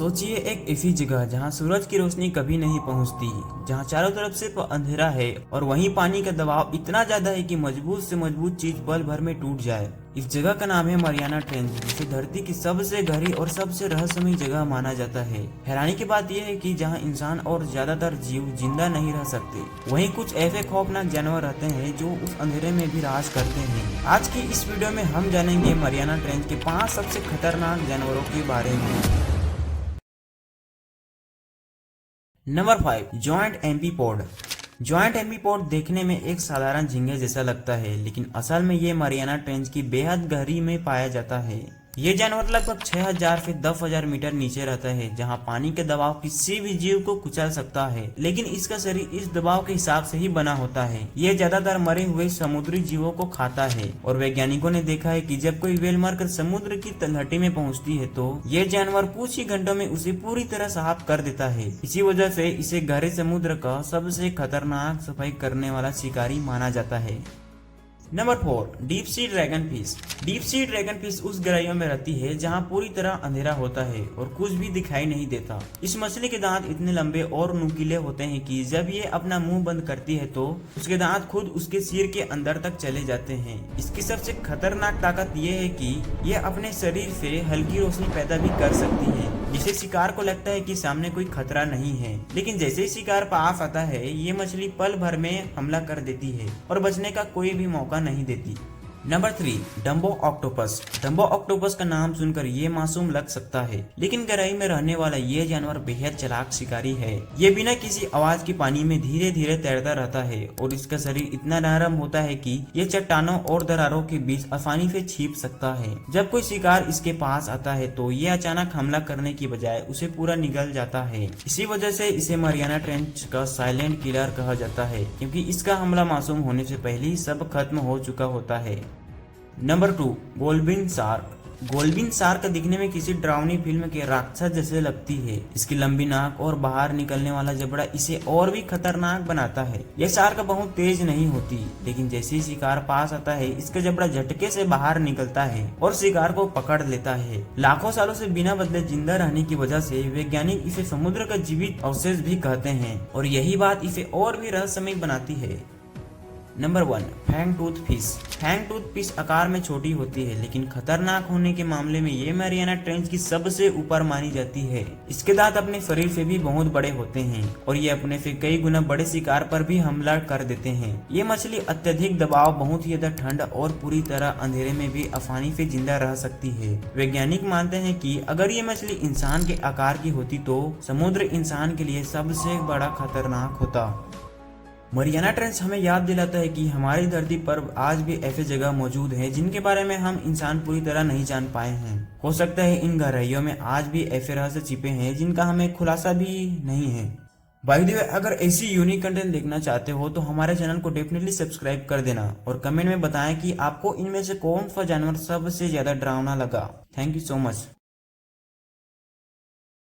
सोचिए एक ऐसी जगह जहां सूरज की रोशनी कभी नहीं पहुंचती, जहां चारों तरफ सिर्फ अंधेरा है और वहीं पानी का दबाव इतना ज्यादा है कि मजबूत से मजबूत चीज पल भर में टूट जाए। इस जगह का नाम है मरियाना ट्रेंच, जिसे धरती की सबसे गहरी और सबसे रहस्यमयी जगह माना जाता है। हैरानी की बात यह है कि जहां इंसान और ज्यादातर जीव जिंदा नहीं रह सकते, वहीं कुछ ऐसे खौफनाक जानवर रहते हैं जो उस अंधेरे में भी राज करते हैं। आज की इस वीडियो में हम जानेंगे मरियाना ट्रेंच के 5 सबसे खतरनाक जानवरों के बारे में। Number 5, giant amphipod. Giant amphipod देखने में एक साधारण झींगे जैसा लगता है, लेकिन असल में ये मरियाना ट्रेंच की बेहद गहरी में पाया जाता है। ये जानवर लगभग 6000 से 10,000 मीटर नीचे रहता है, जहां पानी के दबाव किसी भी जीव को कुचल सकता है, लेकिन इसका शरीर इस दबाव के हिसाब से ही बना होता है। ये ज्यादातर मरे हुए समुद्री जीवों को खाता है और वैज्ञानिकों ने देखा है कि जब कोई व्हेल मरकर समुद्र की तलहटी में पहुंचती है तो ये जानवर कुछ ही घंटों में उसे पूरी तरह साफ कर देता है। इसी वजह से इसे गहरे समुद्र का सबसे खतरनाक सफाई करने वाला शिकारी माना जाता है। Number 4, deep sea dragon fish. Deep sea dragon fish उस गहराइयों में रहती है जहां पूरी तरह अंधेरा होता है और कुछ भी दिखाई नहीं देता। इस मछली के दांत इतने लंबे और नुकीले होते हैं कि जब ये अपना मुंह बंद करती है तो उसके दांत खुद उसके सिर के अंदर तक चले जाते हैं। इसकी सबसे खतरनाक ताकत ये है कि यह अपने शरीर से हल्की रोशनी पैदा भी कर सकती है, जिससे शिकार को लगता है कि सामने कोई खतरा नहीं है, लेकिन जैसे ही शिकार पास आता है ये मछली पल भर में हमला कर देती है और बचने का कोई भी मौका नहीं देती। Number 3, Dumbo octopus. Dumbo octopus का नाम सुनकर ये मासूम लग सकता है, लेकिन गहराई में रहने वाला ये जानवर बेहद चालाक शिकारी है। ये बिना किसी आवाज के पानी में धीरे धीरे तैरता रहता है और इसका शरीर इतना नरम होता है कि ये चट्टानों और दरारों के बीच आसानी से छिप सकता है। जब कोई शिकार इसके पास आता है तो ये अचानक हमला करने की बजाय उसे पूरा निगल जाता है। इसी वजह से इसे मरियाना ट्रेंच का साइलेंट किलर कहा जाता है, क्योंकि इसका हमला मासूम होने से पहले ही सब खत्म हो चुका होता है। Number 2, goldfin shark. Goldfin shark दिखने में किसी डरावनी फिल्म के राक्षस जैसे लगती है। इसकी लंबी नाक और बाहर निकलने वाला जबड़ा इसे और भी खतरनाक बनाता है। यह शार्क बहुत तेज नहीं होती, लेकिन जैसे ही शिकार पास आता है इसका जबड़ा झटके से बाहर निकलता है और शिकार को पकड़ लेता है। लाखों सालों से बिना बदले जिंदा रहने की वजह से वैज्ञानिक इसे समुद्र का जीवित अवशेष भी कहते हैं और यही बात इसे और भी रहस्यमय बनाती है। Number 1, fang tooth fish. Fang tooth fish आकार में छोटी होती है, लेकिन खतरनाक होने के मामले में ये मरियाना ट्रेंच की सबसे ऊपर मानी जाती है। इसके दांत अपने शरीर से भी बहुत बड़े होते हैं और ये अपने से कई गुना बड़े शिकार पर भी हमला कर देते हैं। ये मछली अत्यधिक दबाव, बहुत ही ज्यादा ठंड और पूरी तरह अंधेरे में भी आसानी से जिंदा रह सकती है। वैज्ञानिक मानते हैं कि अगर ये मछली इंसान के आकार की होती तो समुद्र इंसान के लिए सबसे बड़ा खतरनाक होता। मरियाना ट्रेंच हमें याद दिलाता है कि हमारी धरती पर आज भी ऐसे जगह मौजूद हैं जिनके बारे में हम इंसान पूरी तरह नहीं जान पाए हैं। हो सकता है इन गहराइयों में आज भी ऐसे रहस्य छिपे हैं जिनका हमें खुलासा भी नहीं है। बाय द वे, अगर ऐसी यूनिक कंटेंट देखना चाहते हो तो हमारे चैनल को डेफिनेटली सब्सक्राइब कर देना और कमेंट में बताएं कि आपको इनमें से कौन सा जानवर सबसे ज्यादा डरावना लगा। Thank you so much.